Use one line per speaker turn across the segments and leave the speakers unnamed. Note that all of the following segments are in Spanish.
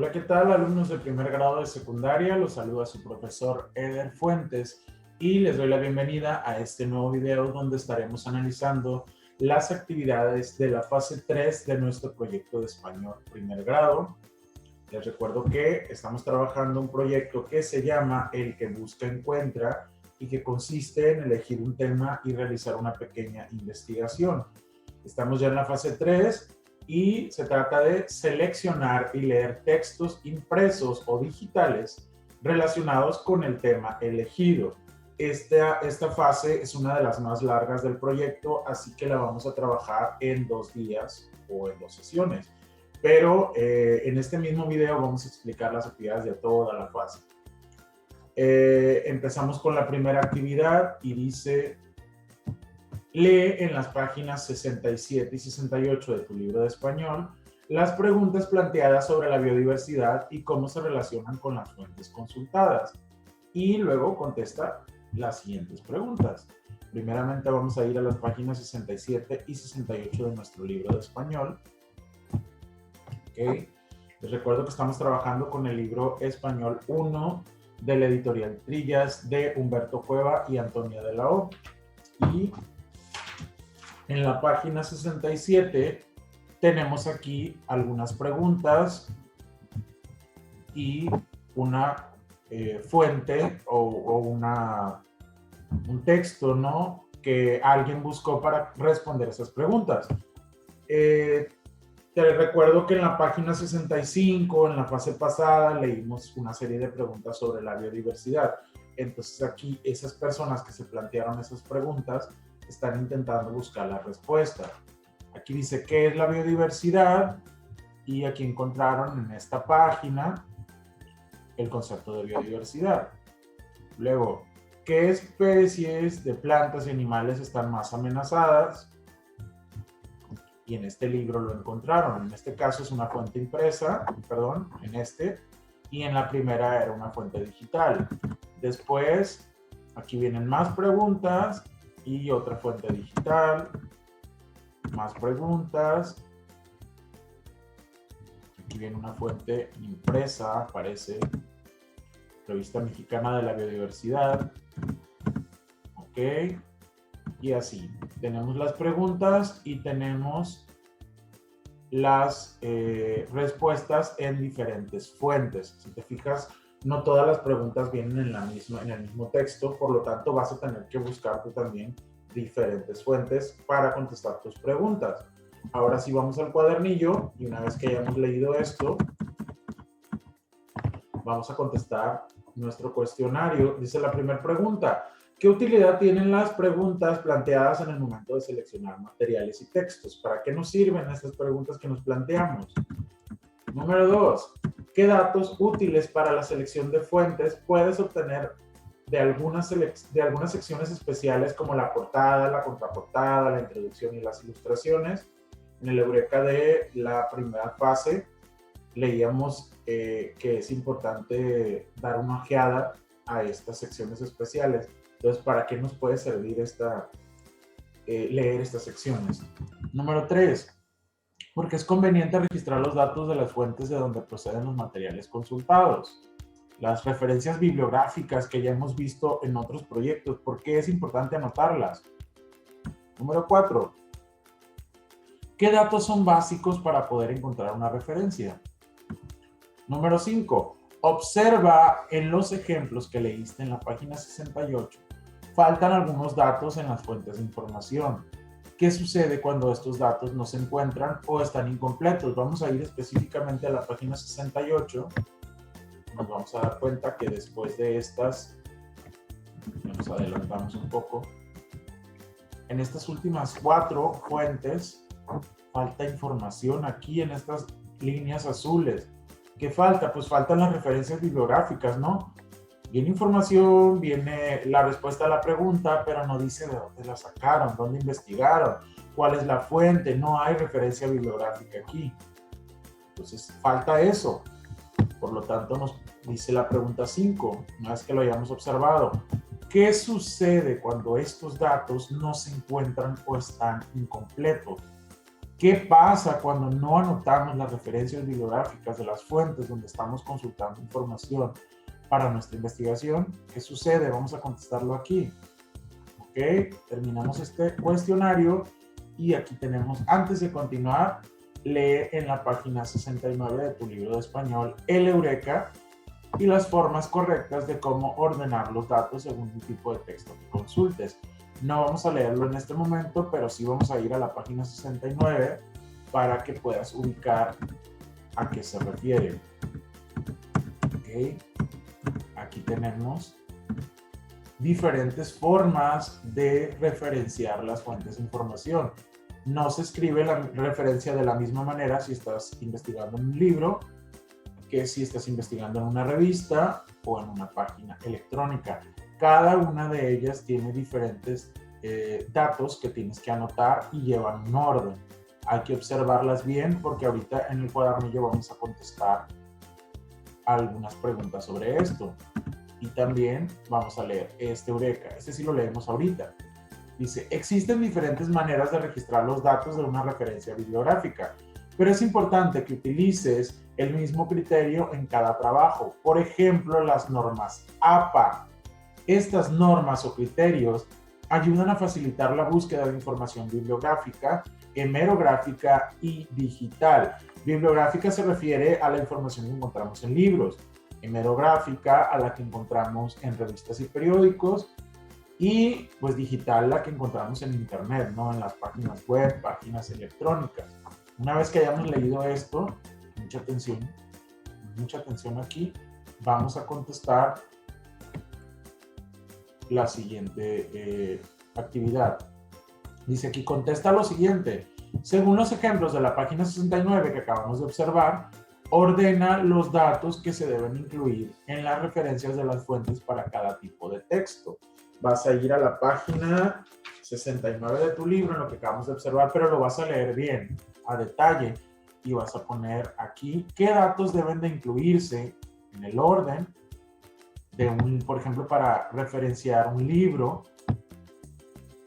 Hola, ¿qué tal, alumnos de primer grado de secundaria? Los saluda su profesor Eder Fuentes y les doy la bienvenida a este nuevo video donde estaremos analizando las actividades de la fase 3 de nuestro proyecto de español primer grado. Les recuerdo que estamos trabajando un proyecto que se llama El que busca encuentra y que consiste en elegir un tema y realizar una pequeña investigación. Estamos ya en la fase 3 y se trata de seleccionar y leer textos impresos o digitales relacionados con el tema elegido. Esta fase es una de las más largas del proyecto, así que la vamos a trabajar en 2 días o en 2 sesiones. Pero en este mismo video vamos a explicar las actividades de toda la fase. Empezamos con la primera actividad y dice: lee en las páginas 67 y 68 de tu libro de español las preguntas planteadas sobre la biodiversidad y cómo se relacionan con las fuentes consultadas. Y luego contesta las siguientes preguntas. Primeramente vamos a ir a las páginas 67 y 68 de nuestro libro de español. ¿Okay? Les recuerdo que estamos trabajando con el libro Español 1 de la editorial Trillas de Humberto Cueva y Antonia de la O. Y en la página 67 tenemos aquí algunas preguntas y una fuente o un texto, ¿no?, que alguien buscó para responder esas preguntas. Te recuerdo que en la página 65, en la fase pasada, leímos una serie de preguntas sobre la biodiversidad. Entonces aquí esas personas que se plantearon esas preguntas están intentando buscar la respuesta. Aquí dice qué es la biodiversidad y aquí encontraron en esta página el concepto de biodiversidad. Luego, ¿qué especies de plantas y animales están más amenazadas? Y en este libro lo encontraron. En este caso es una fuente impresa, perdón, y en la primera era una fuente digital. Después, aquí vienen más preguntas y otra fuente digital, más preguntas. Aquí viene una fuente impresa, aparece Revista Mexicana de la Biodiversidad. Ok. Y así, tenemos las preguntas y tenemos las respuestas en diferentes fuentes. Si te fijas, no todas las preguntas vienen en el mismo texto, por lo tanto vas a tener que buscar tú también diferentes fuentes para contestar tus preguntas. Ahora sí vamos al cuadernillo y una vez que hayamos leído esto, vamos a contestar nuestro cuestionario. Dice la primera pregunta: ¿qué utilidad tienen las preguntas planteadas en el momento de seleccionar materiales y textos? ¿Para qué nos sirven estas preguntas que nos planteamos? Número 2. ¿Qué datos útiles para la selección de fuentes puedes obtener de algunas secciones especiales como la portada, la contraportada, la introducción y las ilustraciones? En el Eureka de la primera fase leíamos que es importante dar una ojeada a estas secciones especiales. Entonces, ¿para qué nos puede servir leer estas secciones? Número 3. Porque es conveniente registrar los datos de las fuentes de donde proceden los materiales consultados. Las referencias bibliográficas que ya hemos visto en otros proyectos, ¿por qué es importante anotarlas? Número 4. ¿Qué datos son básicos para poder encontrar una referencia? Número 5. Observa en los ejemplos que leíste en la página 68. Faltan algunos datos en las fuentes de información. ¿Qué sucede cuando estos datos no se encuentran o están incompletos? Vamos a ir específicamente a la página 68. Nos vamos a dar cuenta que después de estas, nos adelantamos un poco, en estas últimas 4 fuentes falta información aquí en estas líneas azules. ¿Qué falta? Pues faltan las referencias bibliográficas, ¿no? Viene información, viene la respuesta a la pregunta, pero no dice de dónde la sacaron, dónde investigaron, cuál es la fuente, no hay referencia bibliográfica aquí. Entonces, falta eso. Por lo tanto, nos dice la pregunta 5, una vez que lo hayamos observado. ¿Qué sucede cuando estos datos no se encuentran o están incompletos? ¿Qué pasa cuando no anotamos las referencias bibliográficas de las fuentes donde estamos consultando información para nuestra investigación? ¿Qué sucede? Vamos a contestarlo aquí. Ok, terminamos este cuestionario y aquí tenemos, antes de continuar, lee en la página 69 de tu libro de español el Eureka y las formas correctas de cómo ordenar los datos según el tipo de texto que consultes. No vamos a leerlo en este momento, pero sí vamos a ir a la página 69 para que puedas ubicar a qué se refiere. Ok, aquí tenemos diferentes formas de referenciar las fuentes de información. No se escribe la referencia de la misma manera si estás investigando en un libro que si estás investigando en una revista o en una página electrónica. Cada una de ellas tiene diferentes datos que tienes que anotar y llevan un orden. Hay que observarlas bien porque ahorita en el cuadernillo vamos a contestar algunas preguntas sobre esto. Y también vamos a leer este Eureka. Este sí lo leemos ahorita. Dice, existen diferentes maneras de registrar los datos de una referencia bibliográfica, pero es importante que utilices el mismo criterio en cada trabajo. Por ejemplo, las normas APA. Estas normas o criterios ayudan a facilitar la búsqueda de información bibliográfica, hemerográfica y digital. Bibliográfica se refiere a la información que encontramos en libros, hemerográfica a la que encontramos en revistas y periódicos, y pues digital la que encontramos en internet, ¿no? En las páginas web, páginas electrónicas. Una vez que hayamos leído esto, mucha atención aquí, vamos a contestar la siguiente actividad. Dice aquí, contesta lo siguiente. Según los ejemplos de la página 69 que acabamos de observar, ordena los datos que se deben incluir en las referencias de las fuentes para cada tipo de texto. Vas a ir a la página 69 de tu libro, en lo que acabamos de observar, pero lo vas a leer bien, a detalle, y vas a poner aquí qué datos deben de incluirse en el orden de un, por ejemplo, para referenciar un libro.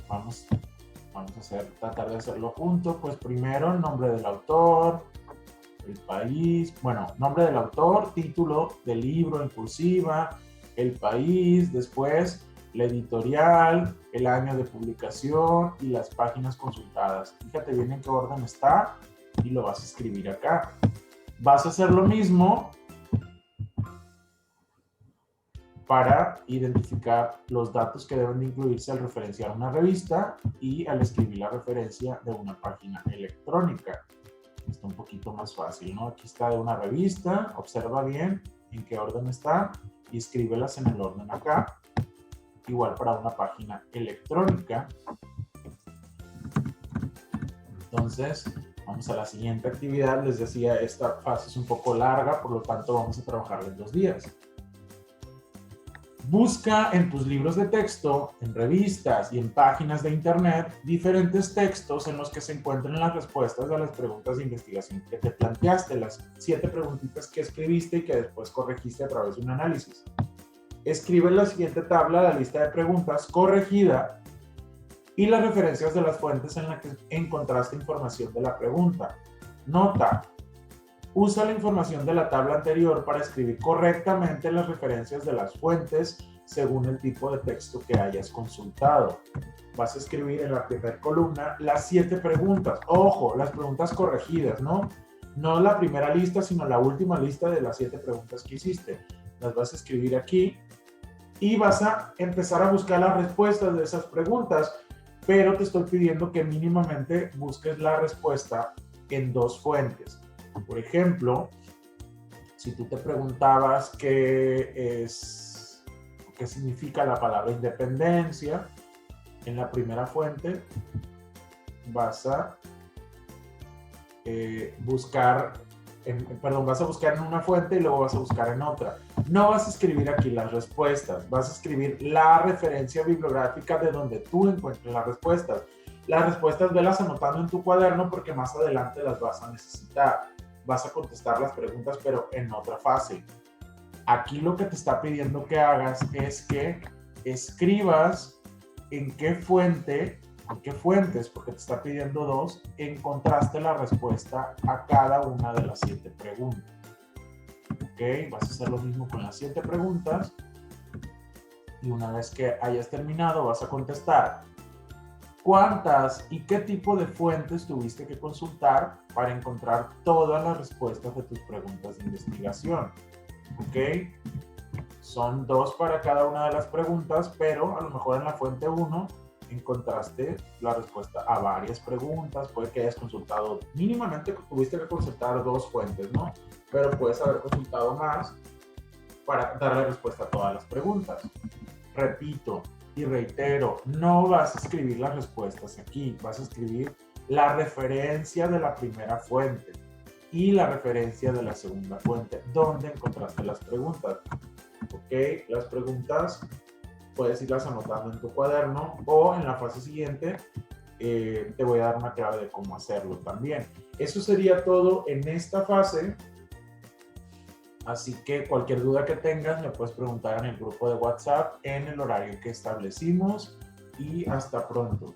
Vamos a tratar de hacerlo juntos. Pues primero el nombre del autor, el país, bueno, nombre del autor, título del libro en cursiva, el país, después la editorial, el año de publicación y las páginas consultadas. Fíjate bien en qué orden está y lo vas a escribir acá. Vas a hacer lo mismo para identificar los datos que deben de incluirse al referenciar una revista y al escribir la referencia de una página electrónica. Está un poquito más fácil, ¿no? Aquí está de una revista, observa bien en qué orden está y escríbelas en el orden acá. Igual para una página electrónica. Entonces, vamos a la siguiente actividad. Les decía, esta fase es un poco larga, por lo tanto vamos a trabajarla en 2 días. Busca en tus libros de texto, en revistas y en páginas de internet diferentes textos en los que se encuentren las respuestas a las preguntas de investigación que te planteaste, las 7 preguntitas que escribiste y que después corregiste a través de un análisis. Escribe en la siguiente tabla la lista de preguntas corregida y las referencias de las fuentes en las que encontraste información de la pregunta. Nota: usa la información de la tabla anterior para escribir correctamente las referencias de las fuentes según el tipo de texto que hayas consultado. Vas a escribir en la primera columna las 7 preguntas. Ojo, las preguntas corregidas, ¿no? No la primera lista, sino la última lista de las 7 preguntas que hiciste. Las vas a escribir aquí y vas a empezar a buscar las respuestas de esas preguntas, pero te estoy pidiendo que mínimamente busques la respuesta en 2 fuentes. Por ejemplo, si tú te preguntabas qué significa la palabra independencia, en la primera fuente vas a buscar en una fuente y luego vas a buscar en otra. No vas a escribir aquí las respuestas, vas a escribir la referencia bibliográfica de donde tú encuentres las respuestas. Las respuestas velas anotando en tu cuaderno porque más adelante las vas a necesitar. Vas a contestar las preguntas, pero en otra fase. Aquí lo que te está pidiendo que hagas es que escribas en qué fuente ¿Por qué fuentes? Porque te está pidiendo 2. Encontraste la respuesta a cada una de las 7 preguntas. ¿Ok? Vas a hacer lo mismo con las 7 preguntas. Y una vez que hayas terminado, vas a contestar cuántas y qué tipo de fuentes tuviste que consultar para encontrar todas las respuestas de tus preguntas de investigación. ¿Ok? Son 2 para cada una de las preguntas, pero a lo mejor en la fuente 1 encontraste la respuesta a varias preguntas. Puede que hayas consultado, mínimamente tuviste que consultar 2 fuentes, ¿no? Pero puedes haber consultado más para darle respuesta a todas las preguntas. Repito y reitero, no vas a escribir las respuestas aquí, vas a escribir la referencia de la primera fuente y la referencia de la segunda fuente, donde encontraste las preguntas. ¿Ok? Las preguntas puedes irlas anotando en tu cuaderno o en la fase siguiente te voy a dar una clave de cómo hacerlo también. Eso sería todo en esta fase. Así que cualquier duda que tengas me puedes preguntar en el grupo de WhatsApp en el horario que establecimos y hasta pronto.